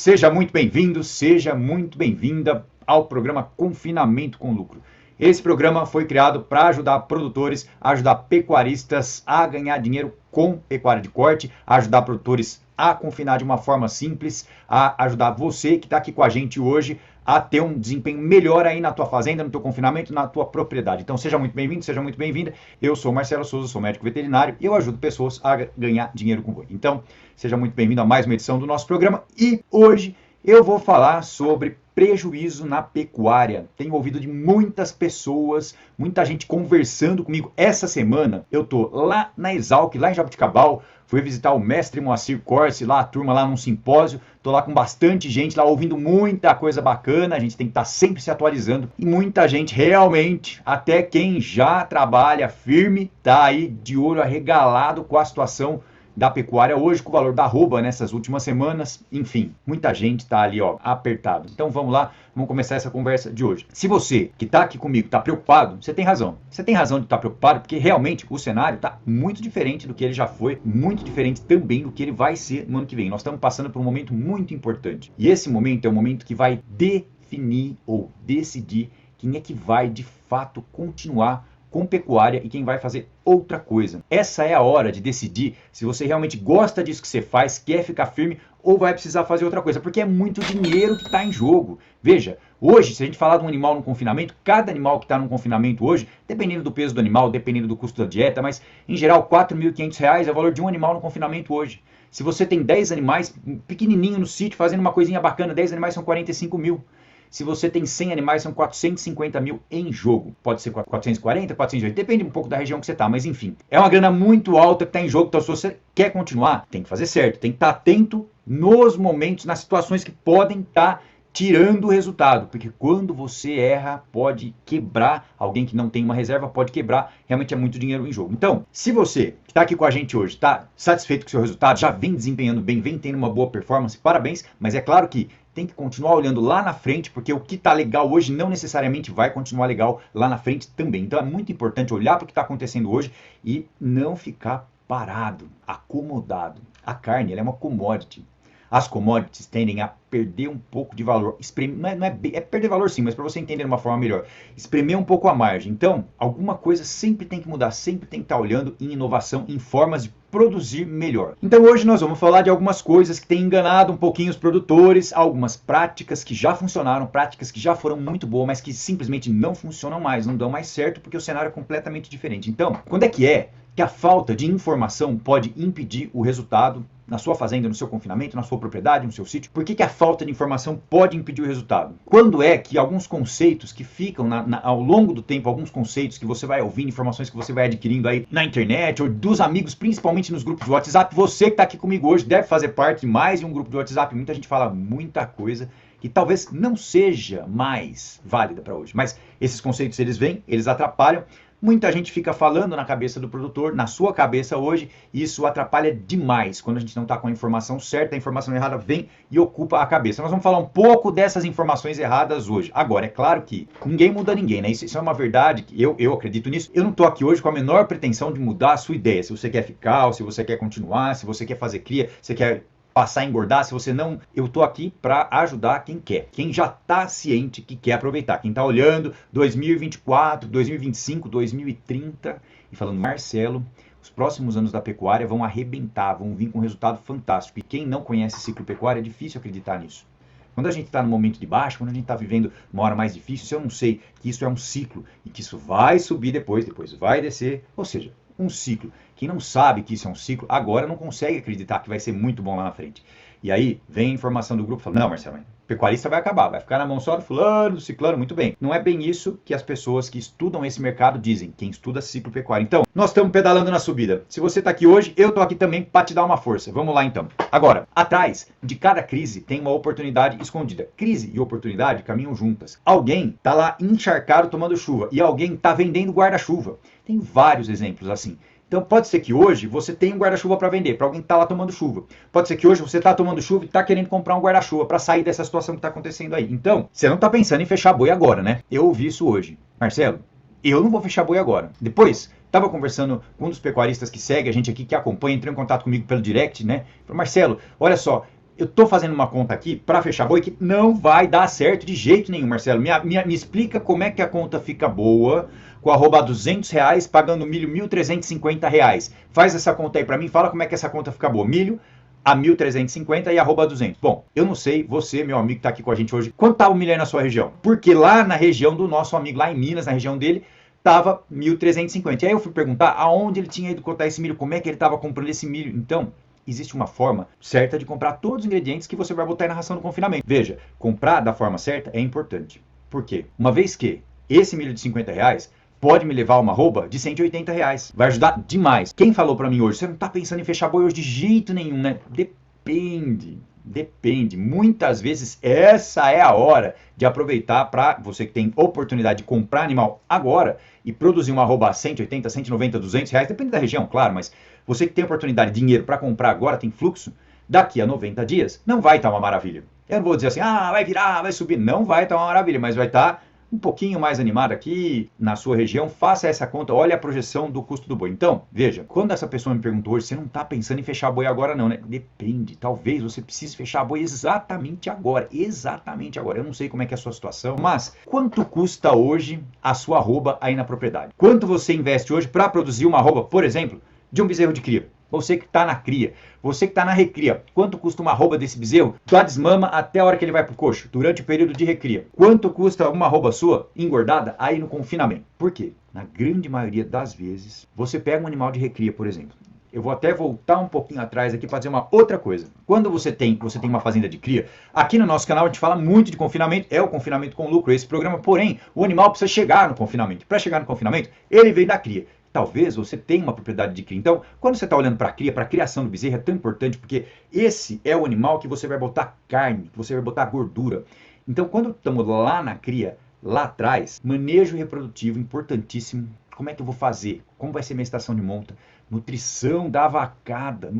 Seja muito bem-vindo, seja muito bem-vinda ao programa Confinamento com Lucro. Esse programa foi criado para ajudar produtores, ajudar pecuaristas a ganhar dinheiro com pecuária de corte, ajudar produtores a confinar de uma forma simples, a ajudar você que está aqui com a gente hoje a ter um desempenho melhor aí na tua fazenda, no teu confinamento, na tua propriedade. Então seja muito bem-vindo, seja muito bem-vinda. Eu sou Marcelo Souza, sou médico veterinário e eu ajudo pessoas a ganhar dinheiro com boi. Então seja muito bem-vindo a mais uma edição do nosso programa e hoje eu vou falar sobre prejuízo na pecuária. Tenho ouvido de muitas pessoas, muita gente conversando comigo. Essa semana eu tô lá na Exalc, lá em Jaboticabal, fui visitar o mestre Moacir Corsi, lá a turma lá num simpósio. Tô lá com bastante gente lá ouvindo muita coisa bacana. A gente tem que estar sempre se atualizando. E muita gente realmente, até quem já trabalha firme, tá aí de olho arregalado com a situação da pecuária hoje, com o valor da arroba nessas últimas semanas, enfim, muita gente tá ali, ó, apertado. Então vamos lá, vamos começar essa conversa de hoje. Se você que tá aqui comigo tá preocupado, você tem razão. Você tem razão de estar preocupado, porque realmente o cenário tá muito diferente do que ele já foi, muito diferente também do que ele vai ser no ano que vem. Nós estamos passando por um momento muito importante. E esse momento é o momento que vai definir ou decidir quem é que vai de fato continuar com pecuária e quem vai fazer outra coisa. Essa é a hora de decidir se você realmente gosta disso que você faz, quer ficar firme ou vai precisar fazer outra coisa, porque é muito dinheiro que está em jogo. Veja, hoje, se a gente falar de um animal no confinamento, cada animal que está no confinamento hoje, dependendo do peso do animal, dependendo do custo da dieta, mas em geral R$ 4.500 é o valor de um animal no confinamento hoje. Se você tem 10 animais, pequenininho no sítio, fazendo uma coisinha bacana, 10 animais são 45 mil. Se você tem 100 animais, são 450 mil em jogo. Pode ser 440, 480, depende um pouco da região que você está, mas enfim. É uma grana muito alta que está em jogo, então se você quer continuar, tem que fazer certo. Tem que estar atento nos momentos, nas situações que podem estar tirando o resultado. Porque quando você erra, pode quebrar. Alguém que não tem uma reserva pode quebrar. Realmente é muito dinheiro em jogo. Então, se você que está aqui com a gente hoje está satisfeito com o seu resultado, já vem desempenhando bem, vem tendo uma boa performance, parabéns. Mas é claro que tem que continuar olhando lá na frente, porque o que está legal hoje não necessariamente vai continuar legal lá na frente também. Então é muito importante olhar para o que está acontecendo hoje e não ficar parado, acomodado. A carne ela é uma commodity. As commodities tendem a perder um pouco de valor. É perder valor sim, mas para você entender de uma forma melhor. Espremer um pouco a margem. Então, alguma coisa sempre tem que mudar, sempre tem que estar olhando em inovação, em formas de produzir melhor. Então hoje nós vamos falar de algumas coisas que têm enganado um pouquinho os produtores, algumas práticas que já funcionaram, práticas que já foram muito boas, mas que simplesmente não funcionam mais, não dão mais certo porque o cenário é completamente diferente. Então, quando é que a falta de informação pode impedir o resultado na sua fazenda, no seu confinamento, na sua propriedade, no seu sítio? Por que a falta de informação pode impedir o resultado? Quando é que alguns conceitos que ficam ao longo do tempo, alguns conceitos que você vai ouvindo, informações que você vai adquirindo aí na internet ou dos amigos, principalmente nos grupos de WhatsApp, você que está aqui comigo hoje deve fazer parte de mais de um grupo de WhatsApp, muita gente fala muita coisa que talvez não seja mais válida para hoje, mas esses conceitos eles vêm, eles atrapalham. Muita gente fica falando na cabeça do produtor, na sua cabeça hoje, e isso atrapalha demais. Quando a gente não está com a informação certa, a informação errada vem e ocupa a cabeça. Nós vamos falar um pouco dessas informações erradas hoje. Agora, é claro que ninguém muda ninguém, né? Isso é uma verdade, que eu acredito nisso. Eu não estou aqui hoje com a menor pretensão de mudar a sua ideia. Se você quer ficar, ou se você quer continuar, se você quer fazer cria, se você quer passar a engordar, se você não, eu tô aqui para ajudar quem quer, quem já tá ciente que quer aproveitar, quem tá olhando 2024, 2025, 2030 e falando, Marcelo, os próximos anos da pecuária vão arrebentar, vão vir com um resultado fantástico e quem não conhece ciclo pecuário é difícil acreditar nisso. Quando a gente está no momento de baixo, quando a gente está vivendo uma hora mais difícil, se eu não sei que isso é um ciclo e que isso vai subir depois vai descer, ou seja, um ciclo. Quem não sabe que isso é um ciclo, agora não consegue acreditar que vai ser muito bom lá na frente. E aí vem a informação do grupo falando, não, Marcelo, pecuarista vai acabar, vai ficar na mão só do fulano, do ciclano, muito bem. Não é bem isso que as pessoas que estudam esse mercado dizem, quem estuda ciclo pecuário. Então, nós estamos pedalando na subida. Se você está aqui hoje, eu estou aqui também para te dar uma força. Vamos lá então. Agora, atrás de cada crise tem uma oportunidade escondida. Crise e oportunidade caminham juntas. Alguém está lá encharcado tomando chuva e alguém está vendendo guarda-chuva. Tem vários exemplos assim. Então pode ser que hoje você tenha um guarda-chuva para vender, para alguém que está lá tomando chuva. Pode ser que hoje você está tomando chuva e está querendo comprar um guarda-chuva para sair dessa situação que está acontecendo aí. Então, você não está pensando em fechar boi agora, né? Eu ouvi isso hoje. Marcelo, eu não vou fechar boi agora. Depois, estava conversando com um dos pecuaristas que segue a gente aqui, que acompanha, entrou em contato comigo pelo direct, né? Falei, Marcelo, olha só, eu tô fazendo uma conta aqui para fechar boi que não vai dar certo de jeito nenhum, Marcelo. Me explica como é que a conta fica boa com arroba R$200, pagando milho R$1.350. Faz essa conta aí para mim, fala como é que essa conta fica boa. Milho a 1.350 e arroba 200. Bom, eu não sei, você, meu amigo que tá aqui com a gente hoje, quanto tá o milho aí na sua região? Porque lá na região do nosso amigo, lá em Minas, na região dele, tava 1.350. E aí eu fui perguntar aonde ele tinha ido cotar esse milho, como é que ele tava comprando esse milho. Então, existe uma forma certa de comprar todos os ingredientes que você vai botar aí na ração do confinamento. Veja, comprar da forma certa é importante. Por quê? Uma vez que esse milho de R$50 pode me levar uma arroba de R$180. Vai ajudar demais. Quem falou para mim hoje, você não tá pensando em fechar boi hoje de jeito nenhum, né? Depende. Muitas vezes essa é a hora de aproveitar para você que tem oportunidade de comprar animal agora e produzir uma arroba a 180, 190, R$200, depende da região, claro, mas você que tem oportunidade, dinheiro para comprar agora, tem fluxo, daqui a 90 dias, não vai estar uma maravilha. Eu não vou dizer assim, vai virar, vai subir. Não vai estar uma maravilha, mas vai estar um pouquinho mais animado aqui na sua região. Faça essa conta, olha a projeção do custo do boi. Então, veja, quando essa pessoa me perguntou hoje, você não está pensando em fechar boi agora não, né? Depende, talvez você precise fechar boi exatamente agora. Eu não sei como é que é a sua situação, mas quanto custa hoje a sua arroba aí na propriedade? Quanto você investe hoje para produzir uma arroba, por exemplo, de um bezerro de cria? Você que está na cria, você que está na recria, quanto custa uma arroba desse bezerro da desmama até a hora que ele vai para o coxo, durante o período de recria? Quanto custa uma arroba sua engordada aí no confinamento? Por quê? Na grande maioria das vezes, você pega um animal de recria, por exemplo. Eu vou até voltar um pouquinho atrás aqui para dizer uma outra coisa. Quando você tem uma fazenda de cria, aqui no nosso canal a gente fala muito de confinamento, é o Confinamento com Lucro, esse programa, porém, o animal precisa chegar no confinamento. Para chegar no confinamento, ele vem da cria. Talvez você tenha uma propriedade de cria. Então, quando você está olhando para a cria, para a criação do bezerro, é tão importante porque esse é o animal que você vai botar carne, que você vai botar gordura. Então, quando estamos lá na cria, lá atrás, manejo reprodutivo importantíssimo. Como é que eu vou fazer? Como vai ser minha estação de monta? Nutrição da vacada,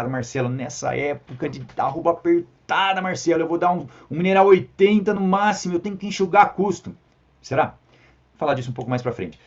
Marcelo, nessa época de arroba apertada, Marcelo, eu vou dar um mineral 80 no máximo, eu tenho que enxugar custo. Será? Vou falar disso um pouco mais para frente.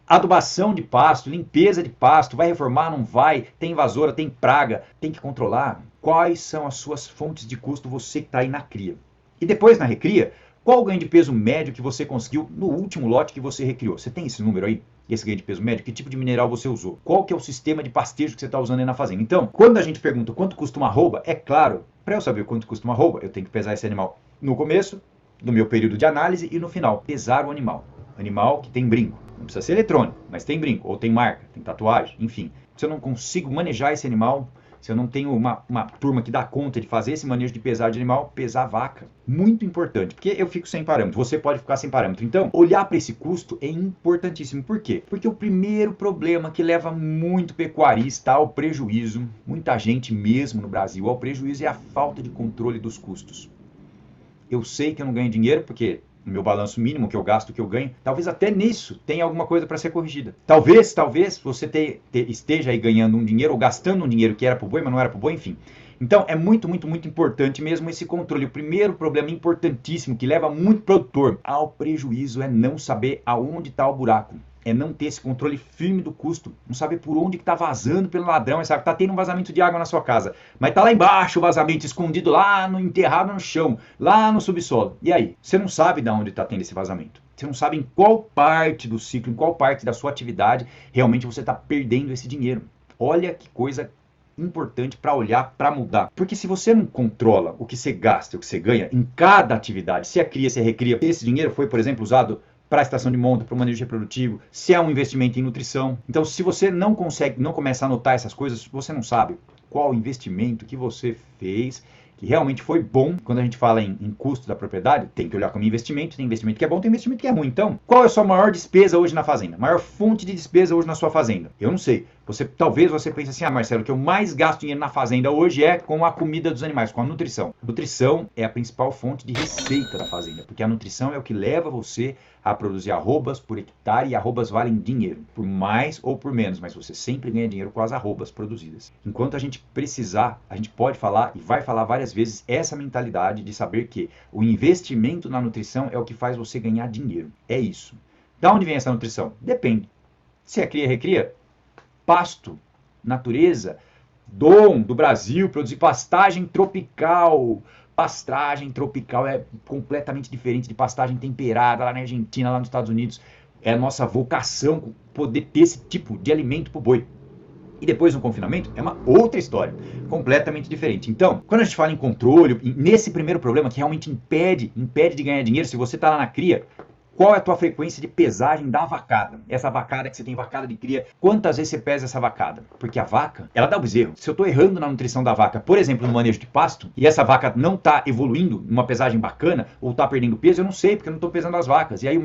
Adubação de pasto, limpeza de pasto, vai reformar, não vai, tem invasora, tem praga, tem que controlar. Quais são as suas fontes de custo, você que está aí na cria? E depois na recria, qual o ganho de peso médio que você conseguiu no último lote que você recriou? Você tem esse número aí? Esse ganho de peso médio? Que tipo de mineral você usou? Qual que é o sistema de pastejo que você está usando aí na fazenda? Então, quando a gente pergunta quanto custa uma arroba, é claro, para eu saber quanto custa uma arroba, eu tenho que pesar esse animal no começo, no meu período de análise e no final. Pesar o animal. Animal que tem brinco. Não precisa ser eletrônico, mas tem brinco, ou tem marca, tem tatuagem, enfim. Se eu não consigo manejar esse animal, se eu não tenho uma turma que dá conta de fazer esse manejo de pesar de animal, pesar a vaca. Muito importante, porque eu fico sem parâmetro, você pode ficar sem parâmetro. Então, olhar para esse custo é importantíssimo. Por quê? Porque o primeiro problema que leva muito pecuarista ao prejuízo, muita gente mesmo no Brasil ao prejuízo, é a falta de controle dos custos. Eu sei que eu não ganho dinheiro porque no meu balanço mínimo, que eu gasto, que eu ganho, talvez até nisso tenha alguma coisa para ser corrigida. Talvez você esteja aí ganhando um dinheiro ou gastando um dinheiro que era para o boi, mas não era para o boi, enfim. Então, é muito importante mesmo esse controle. O primeiro problema importantíssimo que leva muito produtor ao prejuízo é não saber aonde está o buraco. É não ter esse controle firme do custo, não saber por onde que está vazando pelo ladrão, sabe? Está tendo um vazamento de água na sua casa, mas está lá embaixo o vazamento, escondido lá, enterrado no chão, lá no subsolo. E aí? Você não sabe de onde está tendo esse vazamento. Você não sabe em qual parte do ciclo, em qual parte da sua atividade realmente você está perdendo esse dinheiro. Olha que coisa importante para olhar, para mudar. Porque se você não controla o que você gasta, o que você ganha em cada atividade, se é cria, se é recria, esse dinheiro foi, por exemplo, usado para a estação de monta, para o manejo reprodutivo, se é um investimento em nutrição. Então, se você não começa a anotar essas coisas, você não sabe qual investimento que você fez, que realmente foi bom. Quando a gente fala em custo da propriedade, tem que olhar como investimento, tem investimento que é bom, tem investimento que é ruim. Então, qual é a sua maior despesa hoje na fazenda? Maior fonte de despesa hoje na sua fazenda? Eu não sei. Talvez você pense assim, Marcelo, o que eu mais gasto dinheiro na fazenda hoje é com a comida dos animais, com a nutrição. Nutrição é a principal fonte de receita da fazenda, porque a nutrição é o que leva você a produzir arrobas por hectare, e arrobas valem dinheiro, por mais ou por menos, mas você sempre ganha dinheiro com as arrobas produzidas. Enquanto a gente precisar, a gente pode falar e vai falar várias vezes essa mentalidade de saber que o investimento na nutrição é o que faz você ganhar dinheiro. É isso. Da onde vem essa nutrição? Depende. Se é cria, recria, pasto, natureza, dom do Brasil produzir pastagem tropical. Pastagem tropical é completamente diferente de pastagem temperada lá na Argentina, lá nos Estados Unidos. É a nossa vocação poder ter esse tipo de alimento para o boi. E depois no confinamento é uma outra história, completamente diferente. Então, quando a gente fala em controle, nesse primeiro problema que realmente impede de ganhar dinheiro, se você está lá na cria, qual é a tua frequência de pesagem da vacada? Essa vacada que você tem, vacada de cria, quantas vezes você pesa essa vacada? Porque a vaca, ela dá o bezerro. Se eu estou errando na nutrição da vaca, por exemplo, no manejo de pasto, e essa vaca não está evoluindo numa pesagem bacana, ou está perdendo peso, eu não sei, porque eu não estou pesando as vacas. E aí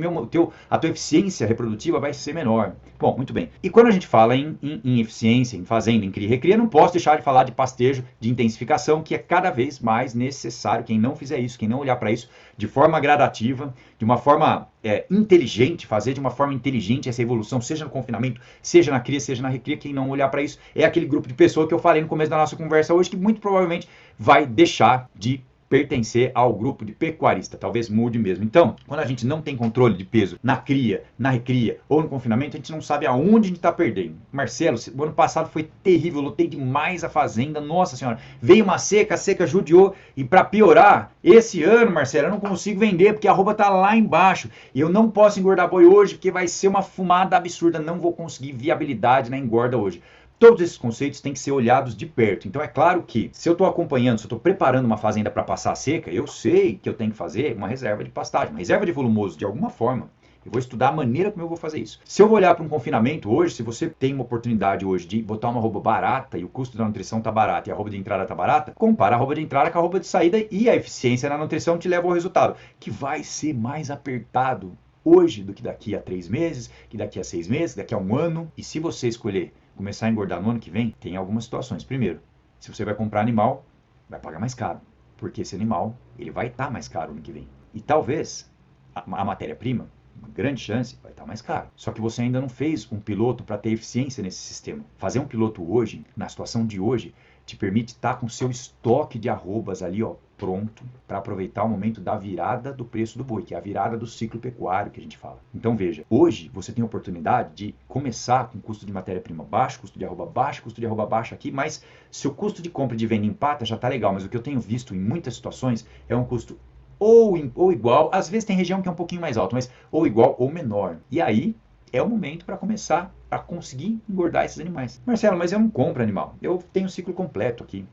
a tua eficiência reprodutiva vai ser menor. Bom, muito bem. E quando a gente fala em eficiência, em fazenda, em cria e recria, não posso deixar de falar de pastejo, de intensificação, que é cada vez mais necessário. Quem não fizer isso, quem não olhar para isso de forma gradativa, de uma forma inteligente, fazer de uma forma inteligente essa evolução, seja no confinamento, seja na cria, seja na recria, quem não olhar para isso é aquele grupo de pessoas que eu falei no começo da nossa conversa hoje, que muito provavelmente vai deixar de pertencer ao grupo de pecuarista, talvez mude mesmo. Então, quando a gente não tem controle de peso na cria, na recria ou no confinamento, a gente não sabe aonde a gente está perdendo. Marcelo, o ano passado foi terrível, eu lotei demais a fazenda, nossa senhora, veio uma seca, a seca judiou, e para piorar, esse ano, Marcelo, eu não consigo vender porque a arroba está lá embaixo, e eu não posso engordar boi hoje porque vai ser uma fumada absurda, não vou conseguir viabilidade na engorda hoje. Todos esses conceitos têm que ser olhados de perto. Então é claro que se eu estou acompanhando, se eu estou preparando uma fazenda para passar a seca, eu sei que eu tenho que fazer uma reserva de pastagem, uma reserva de volumoso de alguma forma. Eu vou estudar a maneira como eu vou fazer isso. Se eu vou olhar para um confinamento hoje, se você tem uma oportunidade hoje de botar uma arroba barata e o custo da nutrição está barato e a arroba de entrada está barata, compara a arroba de entrada com a arroba de saída e a eficiência na nutrição te leva ao resultado, que vai ser mais apertado hoje do que daqui a 3 meses, que daqui a 6 meses, daqui a 1 ano. E se você escolher começar a engordar no ano que vem, tem algumas situações. Primeiro, se você vai comprar animal, vai pagar mais caro, porque esse animal ele vai estar mais caro no ano que vem. E talvez a matéria-prima, uma grande chance, vai estar mais caro. Só que você ainda não fez um piloto para ter eficiência nesse sistema. Fazer um piloto hoje, na situação de hoje, te permite estar com o seu estoque de arrobas ali, ó, pronto para aproveitar o momento da virada do preço do boi, que é a virada do ciclo pecuário que a gente fala. Então veja, hoje você tem a oportunidade de começar com custo de matéria-prima baixo, custo de arroba baixo aqui, mas seu custo de compra e de venda empata já está legal, mas o que eu tenho visto em muitas situações é um custo ou igual, às vezes tem região que é um pouquinho mais alto, mas ou igual ou menor. E aí é o momento para começar a conseguir engordar esses animais. Marcelo, mas eu não compro animal, eu tenho o ciclo completo aqui.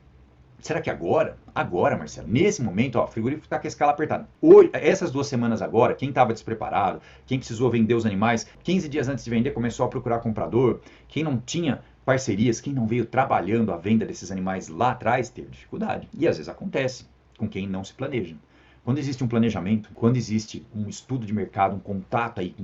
Será que agora, Marcelo, nesse momento, ó, o frigorífico está com a escala apertada. Hoje, essas 2 semanas agora, quem estava despreparado, quem precisou vender os animais, 15 dias antes de vender começou a procurar comprador, quem não tinha parcerias, quem não veio trabalhando a venda desses animais lá atrás, teve dificuldade. E às vezes acontece com quem não se planeja. Quando existe um planejamento, quando existe um estudo de mercado, um contato aí,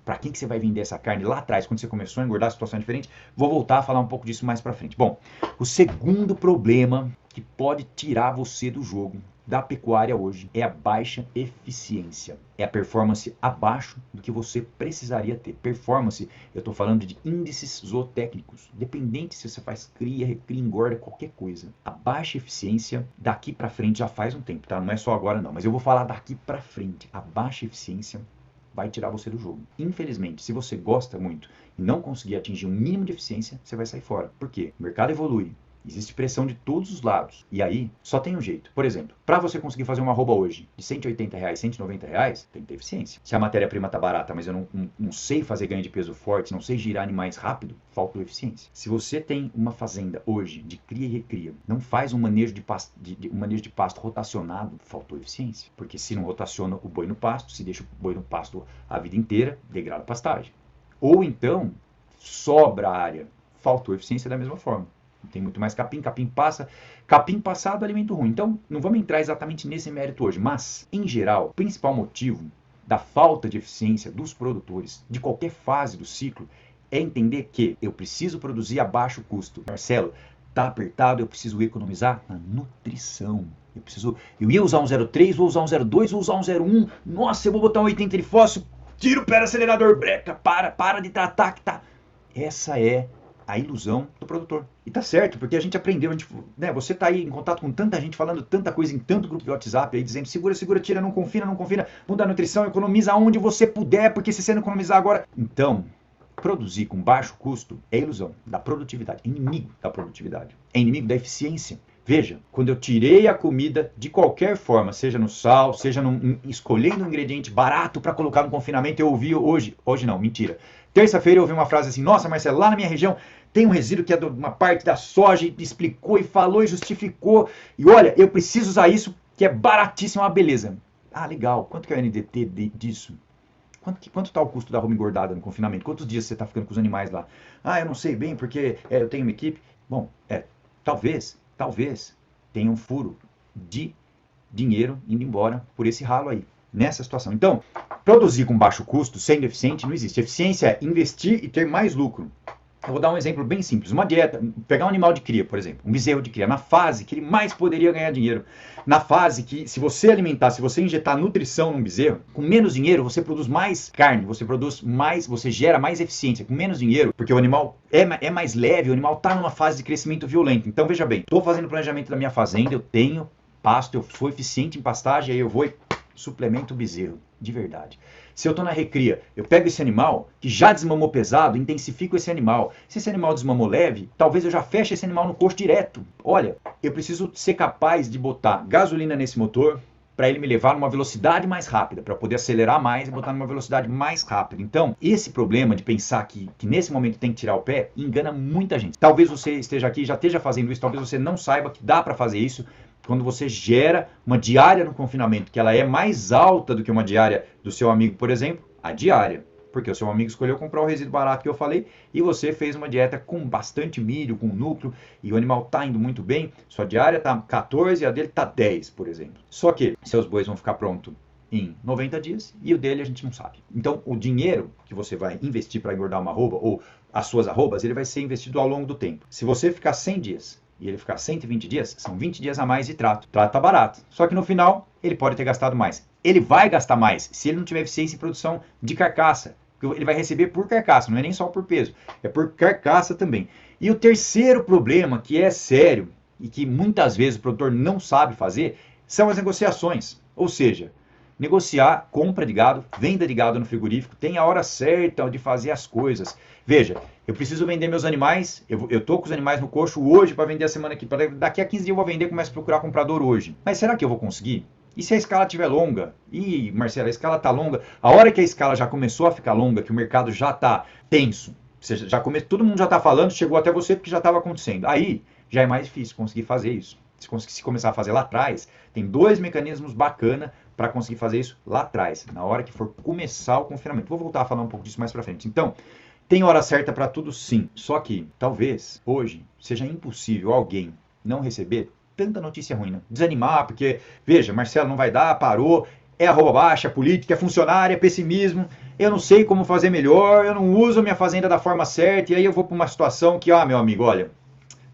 para quem que você vai vender essa carne lá atrás, quando você começou a engordar, a situação é diferente, vou voltar a falar um pouco disso mais para frente. Bom, o segundo problema que pode tirar você do jogo da pecuária hoje é a baixa eficiência. É a performance abaixo do que você precisaria ter. Performance, eu estou falando de índices zootécnicos. Independente se você faz cria, recria, engorda, qualquer coisa. A baixa eficiência daqui para frente já faz um tempo, tá? Não é só agora não, mas eu vou falar daqui para frente. A baixa eficiência vai tirar você do jogo. Infelizmente, se você gosta muito e não conseguir atingir um mínimo de eficiência, você vai sair fora. Por quê? O mercado evolui. Existe pressão de todos os lados. E aí, só tem um jeito. Por exemplo, para você conseguir fazer uma arroba hoje de R$180, R$190, tem que ter eficiência. Se a matéria-prima está barata, mas eu não sei fazer ganho de peso forte, não sei girar animais rápido, faltou eficiência. Se você tem uma fazenda hoje de cria e recria, não faz um manejo de pasto rotacionado, faltou eficiência. Porque se não rotaciona o boi no pasto, se deixa o boi no pasto a vida inteira, degrada a pastagem. Ou então, sobra a área, faltou eficiência da mesma forma. Tem muito mais capim passado, alimento ruim. Então, não vamos entrar exatamente nesse mérito hoje, mas, em geral, o principal motivo da falta de eficiência dos produtores de qualquer fase do ciclo é entender que eu preciso produzir a baixo custo. Marcelo, tá apertado, eu preciso economizar na nutrição. Eu ia usar um 0,3, vou usar um 0,2, vou usar um 0,1. Nossa, eu vou botar um 80 de fósforo, tira o pé do acelerador, breca, para de tratar que tá. Essa é a ilusão do produtor. E tá certo, porque a gente aprendeu, né, você tá aí em contato com tanta gente, falando tanta coisa em tanto grupo de WhatsApp, aí dizendo segura, tira, não confina, muda a nutrição, economiza onde você puder, porque se você não economizar agora... Então, produzir com baixo custo é ilusão da produtividade, é inimigo da produtividade, é inimigo da eficiência. Veja, quando eu tirei a comida de qualquer forma, seja no sal, seja escolhendo um ingrediente barato para colocar no confinamento, eu ouvi hoje não, mentira. Terça-feira eu ouvi uma frase assim, nossa Marcelo, lá na minha região tem um resíduo que é de uma parte da soja, e explicou e falou e justificou, e olha, eu preciso usar isso, que é baratíssimo, uma beleza. Ah, legal, quanto que é o NDT disso? Quanto está o custo da arroba engordada no confinamento? Quantos dias você está ficando com os animais lá? Ah, eu não sei bem, porque eu tenho uma equipe. Bom, talvez tenha um furo de dinheiro indo embora por esse ralo aí, nessa situação. Então, produzir com baixo custo, sendo eficiente, não existe. Eficiência é investir e ter mais lucro. Eu vou dar um exemplo bem simples. Uma dieta, pegar um animal de cria, por exemplo, um bezerro de cria, na fase que ele mais poderia ganhar dinheiro, na fase que se você alimentar, se você injetar nutrição num bezerro, com menos dinheiro você produz mais carne, você gera mais eficiência, com menos dinheiro, porque o animal é mais leve, o animal está numa fase de crescimento violento. Então veja bem, estou fazendo o planejamento da minha fazenda, eu tenho pasto, eu sou eficiente em pastagem, aí eu vou e suplemento o bezerro, de verdade. Se eu estou na recria, eu pego esse animal que já desmamou pesado, intensifico esse animal. Se esse animal desmamou leve, talvez eu já feche esse animal no coxo direto. Olha, eu preciso ser capaz de botar gasolina nesse motor para ele me levar numa velocidade mais rápida, para poder acelerar mais e botar numa velocidade mais rápida. Então, esse problema de pensar que nesse momento tem que tirar o pé, engana muita gente. Talvez você esteja aqui, já esteja fazendo isso, talvez você não saiba que dá para fazer isso, quando você gera uma diária no confinamento, que ela é mais alta do que uma diária do seu amigo, por exemplo, a diária. Porque o seu amigo escolheu comprar o resíduo barato que eu falei e você fez uma dieta com bastante milho, com núcleo, e o animal está indo muito bem, sua diária está 14 e a dele está 10, por exemplo. Só que seus bois vão ficar prontos em 90 dias e o dele a gente não sabe. Então, o dinheiro que você vai investir para engordar uma arroba ou as suas arrobas, ele vai ser investido ao longo do tempo. Se você ficar 100 dias e ele ficar 120 dias, são 20 dias a mais de trato. O trato tá barato. Só que no final, ele pode ter gastado mais. Ele vai gastar mais se ele não tiver eficiência em produção de carcaça. Ele vai receber por carcaça, não é nem só por peso. É por carcaça também. E o terceiro problema, que é sério, e que muitas vezes o produtor não sabe fazer, são as negociações. Ou seja, negociar compra de gado, venda de gado no frigorífico, tem a hora certa de fazer as coisas. Veja, eu preciso vender meus animais, eu tô com os animais no coxo hoje para vender a semana aqui, daqui a 15 dias eu vou vender, começo a procurar comprador hoje. Mas será que eu vou conseguir? E se a escala estiver longa? Ih, Marcelo, a escala está longa. A hora que a escala já começou a ficar longa, que o mercado já está tenso, todo mundo já está falando, chegou até você porque já estava acontecendo. Aí já é mais difícil conseguir fazer isso. Se começar a fazer lá atrás, tem 2 mecanismos bacanas para conseguir fazer isso lá atrás, na hora que for começar o confinamento. Vou voltar a falar um pouco disso mais para frente. Então, tem hora certa para tudo, sim. Só que, talvez, hoje, seja impossível alguém não receber tanta notícia ruim, né? Desanimar, porque, veja, Marcelo, não vai dar, parou, é arroba baixa, política, é funcionário, é pessimismo, eu não sei como fazer melhor, eu não uso a minha fazenda da forma certa, e aí eu vou para uma situação que, meu amigo, olha,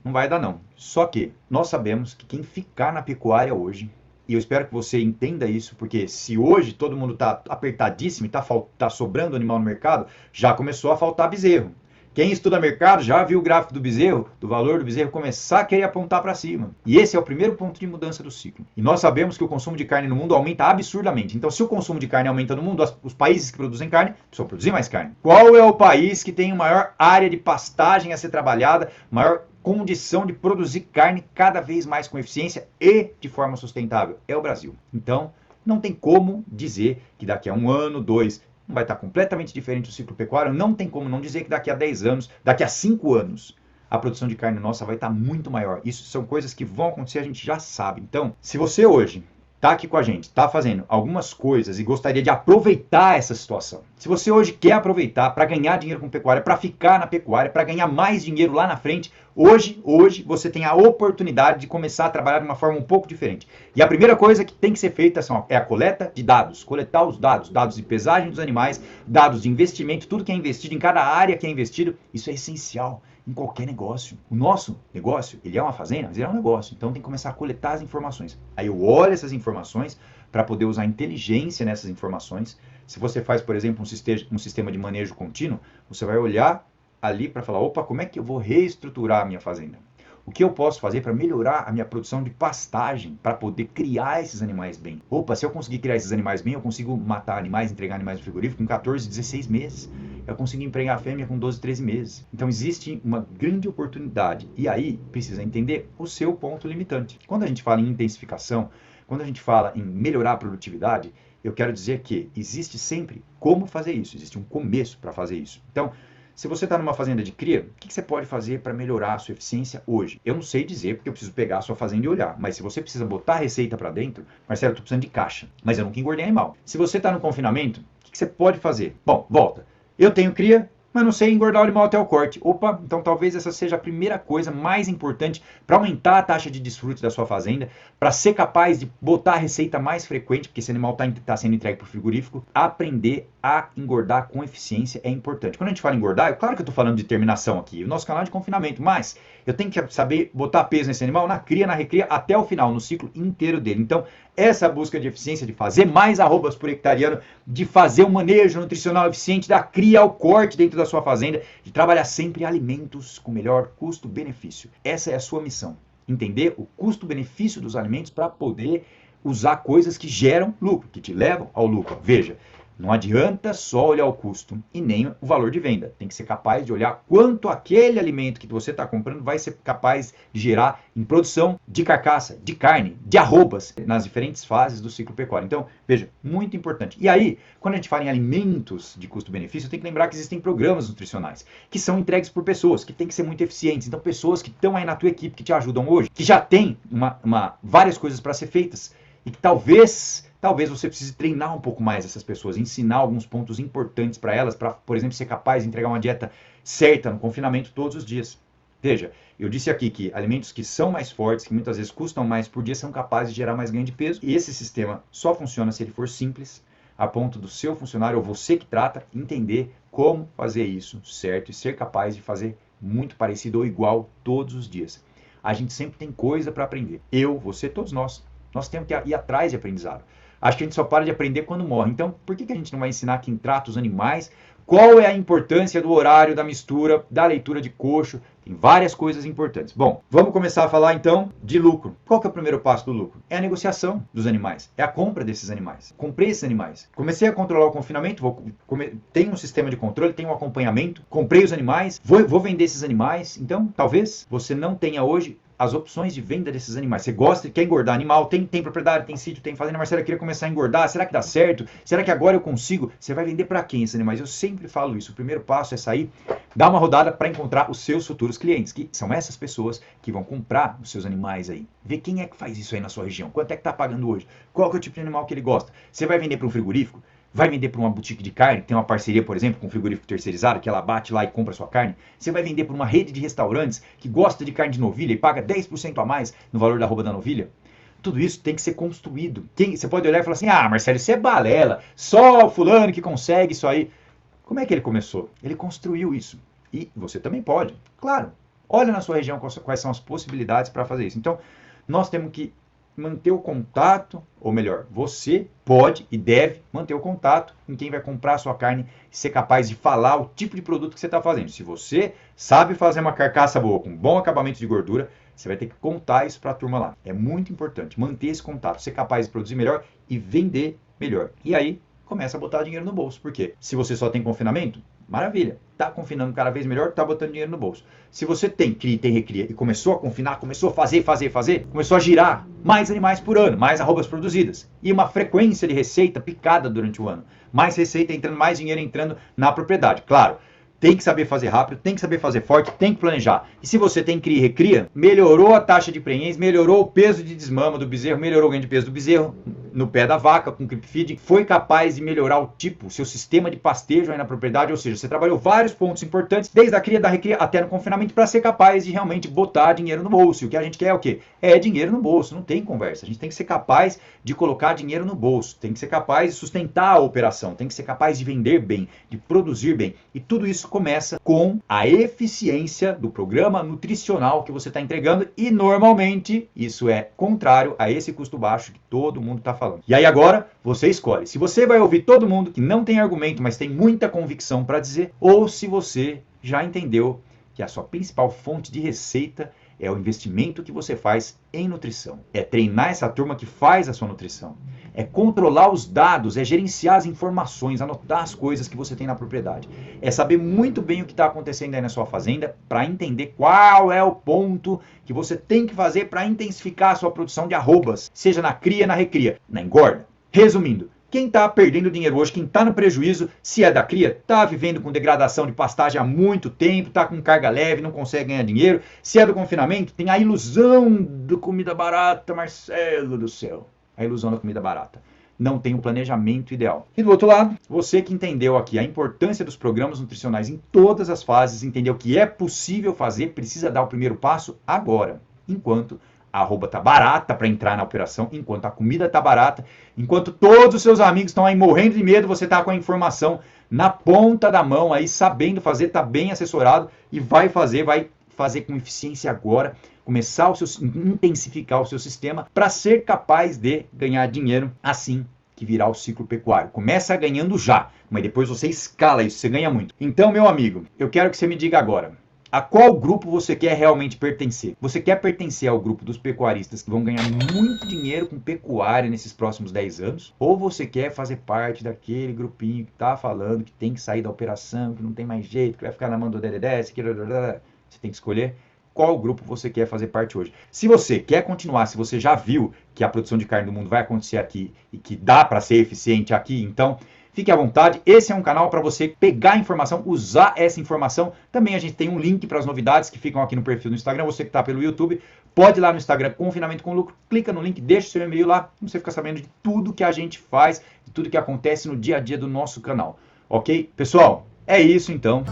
não vai dar não. Só que nós sabemos que quem ficar na pecuária hoje, e eu espero que você entenda isso, porque se hoje todo mundo está apertadíssimo e está sobrando animal no mercado, já começou a faltar bezerro. Quem estuda mercado já viu o gráfico do bezerro, do valor do bezerro começar a querer apontar para cima. E esse é o primeiro ponto de mudança do ciclo. E nós sabemos que o consumo de carne no mundo aumenta absurdamente. Então, se o consumo de carne aumenta no mundo, os países que produzem carne precisam produzir mais carne. Qual é o país que tem maior área de pastagem a ser trabalhada, maior condição de produzir carne cada vez mais com eficiência e de forma sustentável? É o Brasil. Então, não tem como dizer que daqui a 1 ano, 2... não vai estar completamente diferente o ciclo pecuário, não tem como não dizer que daqui a 10 anos, daqui a 5 anos, a produção de carne nossa vai estar muito maior. Isso são coisas que vão acontecer, a gente já sabe. Então, se você hoje está aqui com a gente, está fazendo algumas coisas e gostaria de aproveitar essa situação, se você hoje quer aproveitar para ganhar dinheiro com pecuária, para ficar na pecuária, para ganhar mais dinheiro lá na frente, hoje você tem a oportunidade de começar a trabalhar de uma forma um pouco diferente. E a primeira coisa que tem que ser feita é a coleta de dados, coletar os dados de pesagem dos animais, dados de investimento, tudo que é investido, em cada área que é investido, isso é essencial em qualquer negócio. O nosso negócio, ele é uma fazenda, mas ele é um negócio, então tem que começar a coletar as informações. Aí eu olho essas informações para poder usar inteligência nessas informações. Se você faz, por exemplo, um sistema de manejo contínuo, você vai olhar ali para falar, opa, como é que eu vou reestruturar a minha fazenda? O que eu posso fazer para melhorar a minha produção de pastagem, para poder criar esses animais bem? Opa, se eu conseguir criar esses animais bem, eu consigo matar animais, entregar animais no frigorífico em 14, 16 meses. eu consigo emprenhar a fêmea com 12, 13 meses. Então existe uma grande oportunidade. E aí precisa entender o seu ponto limitante. Quando a gente fala em intensificação, quando a gente fala em melhorar a produtividade, eu quero dizer que existe sempre como fazer isso, existe um começo para fazer isso. Então, se você está numa fazenda de cria, o que você pode fazer para melhorar a sua eficiência hoje? Eu não sei dizer, porque eu preciso pegar a sua fazenda e olhar, mas se você precisa botar a receita para dentro, Marcelo, eu estou precisando de caixa, mas eu nunca engordei animal. Se você está no confinamento, o que você pode fazer? Bom, volta. Eu tenho cria, mas não sei engordar o animal até o corte. Opa, então talvez essa seja a primeira coisa mais importante para aumentar a taxa de desfrute da sua fazenda, para ser capaz de botar a receita mais frequente, porque esse animal está sendo entregue para o frigorífico. Aprender a engordar com eficiência é importante. Quando a gente fala em engordar, é claro que eu estou falando de terminação aqui, o nosso canal é de confinamento, mas eu tenho que saber botar peso nesse animal na cria, na recria, até o final, no ciclo inteiro dele. Então, essa busca de eficiência, de fazer mais arrobas por hectareano, de fazer um manejo nutricional eficiente, da cria ao corte dentro da sua fazenda, de trabalhar sempre alimentos com melhor custo-benefício. Essa é a sua missão. Entender o custo-benefício dos alimentos para poder usar coisas que geram lucro, que te levam ao lucro. Veja, não adianta só olhar o custo e nem o valor de venda. Tem que ser capaz de olhar quanto aquele alimento que você está comprando vai ser capaz de gerar em produção de carcaça, de carne, de arrobas nas diferentes fases do ciclo pecuário. Então, veja, muito importante. E aí, quando a gente fala em alimentos de custo-benefício, tem que lembrar que existem programas nutricionais que são entregues por pessoas, que têm que ser muito eficientes. Então, pessoas que estão aí na tua equipe, que te ajudam hoje, que já têm várias coisas para ser feitas e que talvez você precise treinar um pouco mais essas pessoas, ensinar alguns pontos importantes para elas, para, por exemplo, ser capaz de entregar uma dieta certa no confinamento todos os dias. Veja, eu disse aqui que alimentos que são mais fortes, que muitas vezes custam mais por dia, são capazes de gerar mais ganho de peso. E esse sistema só funciona se ele for simples, a ponto do seu funcionário, ou você que trata, entender como fazer isso certo e ser capaz de fazer muito parecido ou igual todos os dias. A gente sempre tem coisa para aprender. Eu, você, todos nós. Nós temos que ir atrás de aprendizado. Acho que a gente só para de aprender quando morre. Então, por que a gente não vai ensinar quem trata os animais? Qual é a importância do horário, da mistura, da leitura de coxo? Tem várias coisas importantes. Bom, vamos começar a falar então de lucro. Qual que é o primeiro passo do lucro? É a negociação dos animais. É a compra desses animais. Comprei esses animais. Comecei a controlar o confinamento, tenho um sistema de controle, tenho um acompanhamento, comprei os animais, vou vender esses animais. Então, talvez você não tenha hoje as opções de venda desses animais. Você gosta, quer engordar animal, tem propriedade, tem sítio, tem fazenda, Marcelo, eu queria começar a engordar, será que dá certo? Será que agora eu consigo? Você vai vender para quem esses animais? Eu sempre falo isso, o primeiro passo é sair, dar uma rodada para encontrar os seus futuros clientes, que são essas pessoas que vão comprar os seus animais aí. Ver quem é que faz isso aí na sua região, quanto é que está pagando hoje, qual que é o tipo de animal que ele gosta. Você vai vender para um frigorífico? Vai vender para uma boutique de carne, tem uma parceria, por exemplo, com um frigorífico terceirizado, que ela bate lá e compra sua carne. Você vai vender para uma rede de restaurantes que gosta de carne de novilha e paga 10% a mais no valor da arroba da novilha. Tudo isso tem que ser construído. Você pode olhar e falar assim, Marcelo, isso é balela, só o fulano que consegue isso aí. Como é que ele começou? Ele construiu isso. E você também pode. Claro, olha na sua região quais são as possibilidades para fazer isso. Então, nós temos que manter o contato, ou melhor, você pode e deve manter o contato com quem vai comprar a sua carne e ser capaz de falar o tipo de produto que você está fazendo. Se você sabe fazer uma carcaça boa, com bom acabamento de gordura, você vai ter que contar isso para a turma lá. É muito importante manter esse contato, ser capaz de produzir melhor e vender melhor. E aí, começa a botar dinheiro no bolso. Por quê? Se você só tem confinamento, maravilha. Está confinando cada vez melhor, está botando dinheiro no bolso. Se você tem cria e tem recria e começou a confinar, começou a fazer, começou a girar mais animais por ano, mais arrobas produzidas e uma frequência de receita picada durante o ano. Mais receita entrando, mais dinheiro entrando na propriedade. Claro, tem que saber fazer rápido, tem que saber fazer forte, tem que planejar. E se você tem cria e recria, melhorou a taxa de prenhez, melhorou o peso de desmama do bezerro, melhorou o ganho de peso do bezerro no pé da vaca com creep feed, foi capaz de melhorar o tipo, o seu sistema de pastejo aí na propriedade, ou seja, você trabalhou vários pontos importantes, desde a cria, da recria até no confinamento, para ser capaz de realmente botar dinheiro no bolso. E o que a gente quer é o quê? É dinheiro no bolso, não tem conversa. A gente tem que ser capaz de colocar dinheiro no bolso, tem que ser capaz de sustentar a operação, tem que ser capaz de vender bem, de produzir bem. E tudo isso começa com a eficiência do programa nutricional que você está entregando e normalmente isso é contrário a esse custo baixo que todo mundo está falando. E aí agora você escolhe se você vai ouvir todo mundo que não tem argumento, mas tem muita convicção para dizer, ou se você já entendeu que a sua principal fonte de receita É o investimento que você faz em nutrição. É treinar essa turma que faz a sua nutrição. É controlar os dados, é gerenciar as informações, anotar as coisas que você tem na propriedade. É saber muito bem o que está acontecendo aí na sua fazenda para entender qual é o ponto que você tem que fazer para intensificar a sua produção de arrobas, seja na cria, na recria, na engorda. Resumindo, quem está perdendo dinheiro hoje, quem está no prejuízo, se é da cria, está vivendo com degradação de pastagem há muito tempo, está com carga leve, não consegue ganhar dinheiro. Se é do confinamento, tem a ilusão da comida barata, Marcelo do céu. A ilusão da comida barata. Não tem um planejamento ideal. E do outro lado, você que entendeu aqui a importância dos programas nutricionais em todas as fases, entendeu que é possível fazer, precisa dar o primeiro passo agora, enquanto a arroba tá barata para entrar na operação, enquanto a comida tá barata, enquanto todos os seus amigos estão aí morrendo de medo, você tá com a informação na ponta da mão aí, sabendo fazer, tá bem assessorado e vai fazer com eficiência agora, começar intensificar o seu sistema para ser capaz de ganhar dinheiro assim que virar o ciclo pecuário. Começa ganhando já, mas depois você escala isso, você ganha muito. Então, meu amigo, eu quero que você me diga agora, a qual grupo você quer realmente pertencer? Você quer pertencer ao grupo dos pecuaristas que vão ganhar muito dinheiro com pecuária nesses próximos 10 anos? Ou você quer fazer parte daquele grupinho que está falando que tem que sair da operação, que não tem mais jeito, que vai ficar na mão do DDD, você tem que escolher qual grupo você quer fazer parte hoje. Se você quer continuar, se você já viu que a produção de carne do mundo vai acontecer aqui e que dá para ser eficiente aqui, então fique à vontade. Esse é um canal para você pegar a informação, usar essa informação. Também a gente tem um link para as novidades que ficam aqui no perfil do Instagram. Você que está pelo YouTube, pode ir lá no Instagram, Confinamento com Lucro, clica no link, deixa o seu e-mail lá, para você ficar sabendo de tudo que a gente faz, de tudo que acontece no dia a dia do nosso canal. Ok? Pessoal, é isso então.